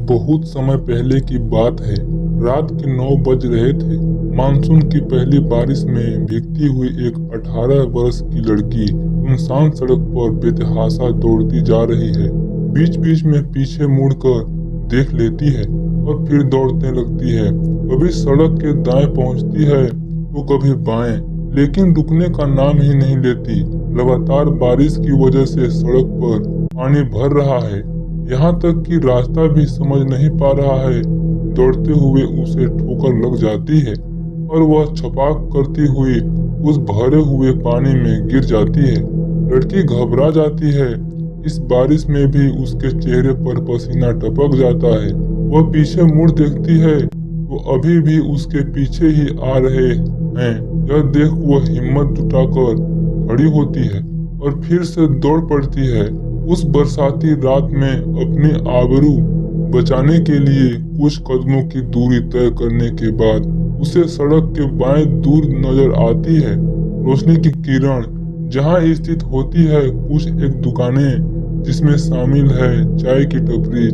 बहुत समय पहले की बात है। रात के 9 बज रहे थे। मानसून की पहली बारिश में भीगती हुई एक 18 वर्ष की लड़की सुनसान सड़क पर बेतहाशा दौड़ती जा रही है। बीच बीच में पीछे मुड़कर देख लेती है और फिर दौड़ने लगती है। कभी सड़क के दाएं पहुंचती है तो कभी बाएं, लेकिन रुकने का नाम ही नहीं लेती। लगातार बारिश की वजह से सड़क पर पानी भर रहा है, यहाँ तक कि रास्ता भी समझ नहीं पा रहा है। दौड़ते हुए उसे ठोकर लग जाती है और वह छपाक करती हुई उस भरे हुए पानी में गिर जाती है। लड़की घबरा जाती है। इस बारिश में भी उसके चेहरे पर पसीना टपक जाता है। वह पीछे मुड़ देखती है तो अभी भी उसके पीछे ही आ रहे हैं। यह देख वह हिम्मत जुटाकर खड़ी होती है और फिर से दौड़ पड़ती है। उस बरसाती रात में अपनी आबरू बचाने के लिए कुछ कदमों की दूरी तय करने के बाद उसे सड़क के बाएं दूर नजर आती है रोशनी की किरण, जहां स्थित होती है कुछ एक दुकानें, जिसमें शामिल है चाय की टपरी,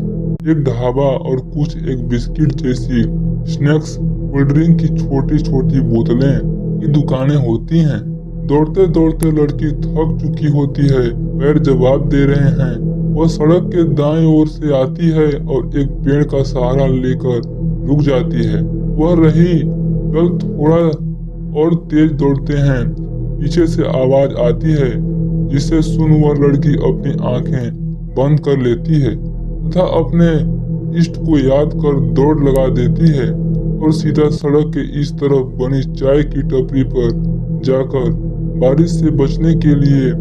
एक ढाबा और कुछ एक बिस्किट जैसी स्नैक्स, कोल्ड ड्रिंक की छोटी छोटी बोतलें की दुकानें होती हैं। दौड़ते दौड़ते लड़की थक चुकी होती है, पैर जवाब दे रहे हैं। वह सड़क के दाएं ओर से आती है और एक पेड़ का सहारा लेकर रुक जाती है। वह रही, चल थोड़ा और तेज दौड़ते हैं। पीछे से आवाज आती है, जिसे सुन वह लड़की अपनी आंखें बंद कर लेती है तथा अपने इष्ट को याद कर दौड़ लगा देती है और सीधा सड़क के इस तरफ बनी चाय की टपरी पर जाकर बारिश से बचने के लिए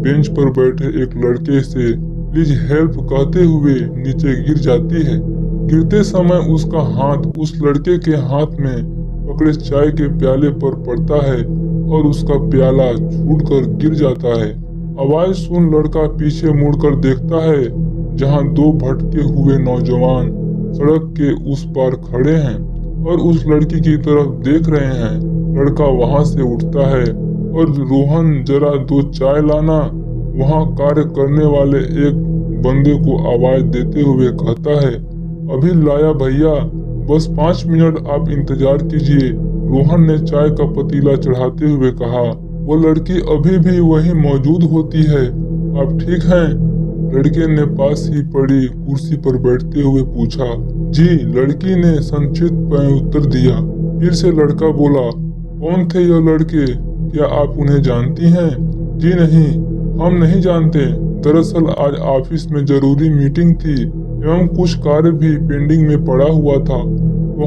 बेंच पर बैठे एक लड़के से प्लीज हेल्प कहते हुए नीचे गिर जाती है। गिरते समय उसका हाथ उस लड़के के हाथ में पकड़े चाय के प्याले पर पड़ता है और उसका प्याला छूटकर गिर जाता है। आवाज सुन लड़का पीछे मुड़कर देखता है, जहां दो भटके हुए नौजवान सड़क के उस पार खड़े हैं और उस लड़की की तरफ देख रहे हैं। लड़का वहां से उठता है और रोहन जरा 2 चाय लाना, वहां कार्य करने वाले एक बंदे को आवाज देते हुए कहता है, अभी लाया भैया, बस 5 मिनट आप इंतजार कीजिए। रोहन ने चाय का पतीला चढ़ाते हुए कहा। वो लड़की अभी भी वहीं मौजूद होती है। आप ठीक हैं? लड़के ने पास ही पड़ी कुर्सी पर बैठते हुए पूछा। जी, लड़की ने संक्षिप्त में उत्तर दिया। फिर से लड़का बोला, कौन थे यह लड़के? क्या आप उन्हें जानती हैं? जी नहीं, हम नहीं जानते। दरअसल आज ऑफिस में जरूरी मीटिंग थी एवं कुछ कार्य भी पेंडिंग में पड़ा हुआ था, तो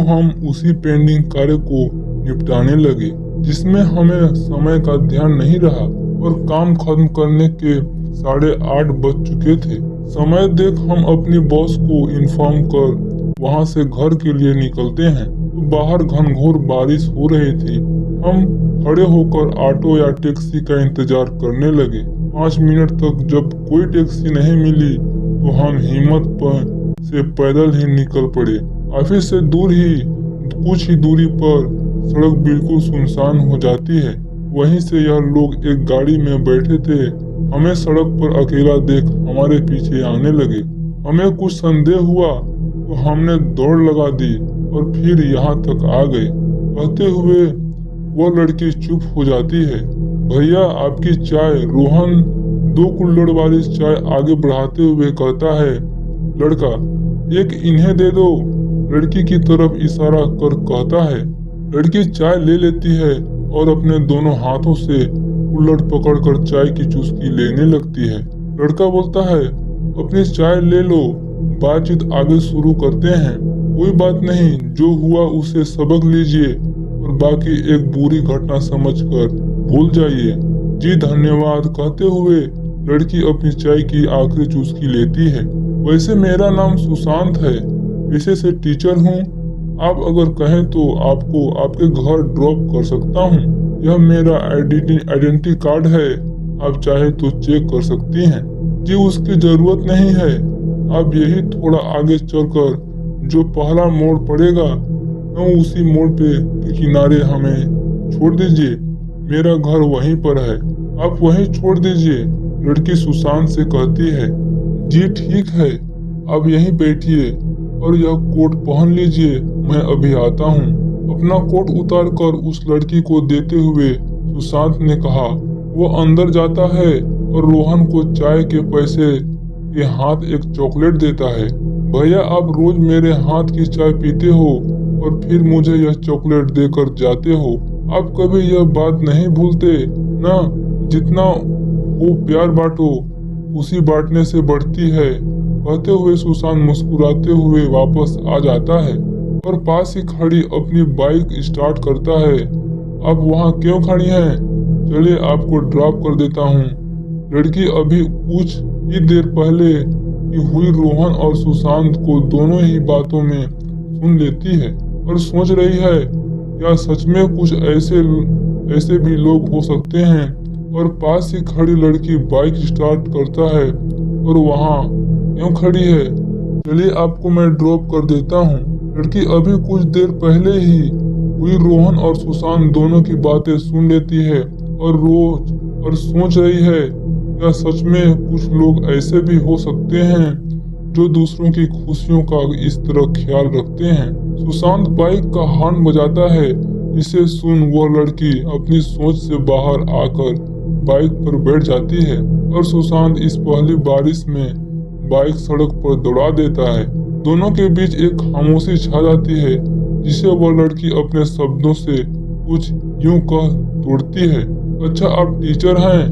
हम उसी पेंडिंग कार्य को निपटाने लगे, जिसमें हमें समय का ध्यान नहीं रहा और काम खत्म करने के 8:30 बज चुके थे। समय देख हम अपनी बॉस को इन्फॉर्म कर वहां से घर के लिए निकलते हैं तो बाहर घनघोर बारिश हो रही थी। हम खड़े होकर ऑटो या टैक्सी का इंतजार करने लगे। 5 मिनट तक जब कोई टैक्सी नहीं मिली तो हम हिम्मत से पैदल ही निकल पड़े। ऑफिस से कुछ ही दूरी पर सड़क बिल्कुल सुनसान हो जाती है। वहीं से यह लोग एक गाड़ी में बैठे थे। हमें सड़क पर अकेला देख हमारे पीछे आने लगे। हमें कुछ संदेह हुआ तो हमने दौड़ लगा दी और फिर यहाँ तक आ गए। कहते हुए वह लड़की चुप हो जाती है। भैया आपकी चाय। रोहन 2 कुल्हड़ वाली चाय आगे बढ़ाते हुए कहता है। लड़का, एक इन्हें दे दो, लड़की की तरफ इशारा कर कहता है। लड़की चाय ले लेती है और अपने दोनों हाथों से कुल्हड़ पकड़कर चाय की चुस्की लेने लगती है। लड़का बोलता है, अपनी चाय ले लो, बातचीत आगे शुरू करते हैं। कोई बात नहीं, जो हुआ उसे सबक लीजिए और बाकी एक बुरी घटना समझकर भूल जाइए। जी धन्यवाद कहते हुए लड़की अपनी चाय की आखिरी चुस्की लेती है। वैसे मेरा नाम सुशांत है, पेशे से टीचर हूँ। आप अगर कहें तो आपको आपके घर ड्रॉप कर सकता हूँ। यह मेरा आइडेंटिटी कार्ड है, आप चाहे तो चेक कर सकती हैं। जी उसकी जरूरत नहीं है, आप यही थोड़ा आगे चलकर जो पहला मोड़ पड़ेगा न उसी मोड़ पे के किनारे हमें छोड़ दीजिए। मेरा घर वहीं पर है, आप वहीं छोड़ दीजिए। लड़की सुशांत से कहती है। जी ठीक है, आप यहीं बैठिए और यह कोट पहन लीजिए, मैं अभी आता हूँ। अपना कोट उतार कर उस लड़की को देते हुए सुशांत ने कहा। वो अंदर जाता है और रोहन को चाय के पैसे के हाथ एक चॉकलेट देता है। भैया, आप रोज मेरे हाथ की चाय पीते हो और फिर मुझे यह चॉकलेट देकर जाते हो। आप कभी यह बात नहीं भूलते ना? जितना वो प्यार बांटो, खुशी बांटने से बढ़ती है। कहते हुए सुशांत मुस्कुराते हुए वापस आ जाता है और पास ही खड़ी अपनी बाइक स्टार्ट करता है। आप वहाँ क्यों खड़ी हैं? चलिए आपको ड्रॉप कर देता हूँ। लड़की अभी कुछ ही देर पहले की हुई रोहन और सुशांत को दोनों ही बातों में सुन लेती है और सोच रही है, क्या सच में कुछ ऐसे भी लोग हो सकते हैं? और पास ही खड़ी लड़की बाइक स्टार्ट करता है और वहाँ क्यों खड़ी है? चलिए आपको मैं ड्रॉप कर देता हूँ। लड़की अभी कुछ देर पहले ही हुई रोहन और सुशांत दोनों की बातें सुन लेती है और सोच रही है, क्या सच में कुछ लोग ऐसे भी हो सकते हैं जो दूसरों की खुशियों का इस तरह ख्याल रखते हैं। सुशांत बाइक का हॉर्न बजाता है, जिसे सुन वह लड़की अपनी सोच से बाहर आकर बाइक पर बैठ जाती है और सुशांत इस पहली बारिश में बाइक सड़क पर दौड़ा देता है। दोनों के बीच एक खामोशी छा जाती है, जिसे वह लड़की अपने शब्दों से कुछ यूं कह तोड़ती है। अच्छा, आप टीचर हैं,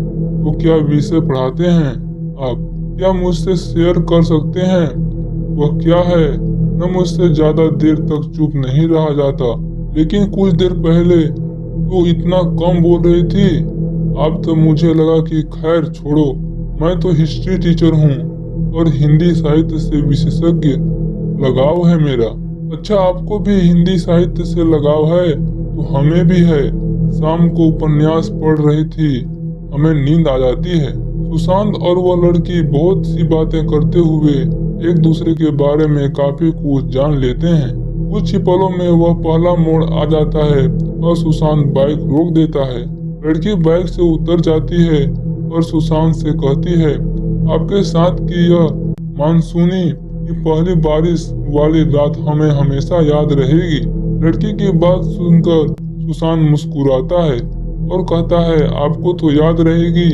तो क्या विषय पढ़ाते हैं आप? क्या मुझसे शेयर कर सकते हैं? वह क्या है? न मुझसे ज्यादा देर तक चुप नहीं रहा जाता, लेकिन कुछ देर पहले तो इतना कम बोल रही थी। अब तो मुझे लगा कि खैर छोड़ो, मैं तो हिस्ट्री टीचर हूँ और हिंदी साहित्य से विशेषज्ञ लगाव है मेरा। अच्छा, आपको भी हिंदी साहित्य से लगाव है? तो हमें भी है। शाम को उपन्यास पढ़ रही थी, हमें नींद आ जाती है। सुशांत और वह लड़की बहुत सी बातें करते हुए एक दूसरे के बारे में काफी कुछ जान लेते हैं। कुछ ही पलों में वह पहला मोड़ आ जाता है और सुशांत बाइक रोक देता है। लड़की बाइक से उतर जाती है और सुशांत से कहती है, आपके साथ की यह मानसूनी की पहली बारिश वाली रात हमें हमेशा याद रहेगी। लड़की की बात सुनकर सुशांत मुस्कुराता है और कहता है, आपको तो याद रहेगी,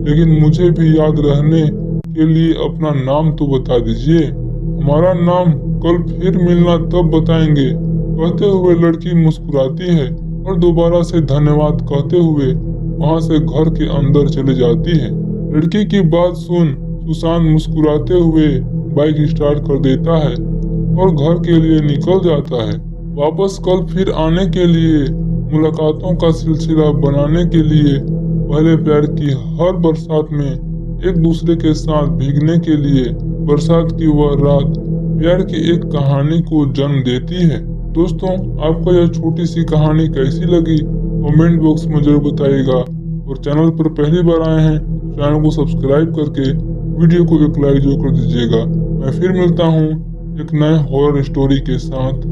लेकिन मुझे भी याद रहने के लिए अपना नाम तो बता दीजिए। हमारा नाम कल फिर मिलना तब बताएंगे। कहते हुए लड़की मुस्कुराती है और दोबारा से धन्यवाद कहते हुए वहां से घर के अंदर चली जाती है। लड़की की बात सुन सुशांत मुस्कुराते हुए बाइक स्टार्ट कर देता है और घर के लिए निकल जाता है। वापस कल फिर आने के लिए, मुलाकातों का सिलसिला बनाने के लिए, पहले प्यार की हर बरसात में एक दूसरे के साथ भीगने के लिए। बरसात की वह रात प्यार की एक कहानी को जन्म देती है। दोस्तों, आपको यह छोटी सी कहानी कैसी लगी कमेंट बॉक्स में जरूर बताइएगा और चैनल पर पहली बार आए हैं तो चैनल को सब्सक्राइब करके वीडियो को एक लाइक जरूर कर दीजिएगा। मैं फिर मिलता हूँ एक नए हॉरर स्टोरी के साथ।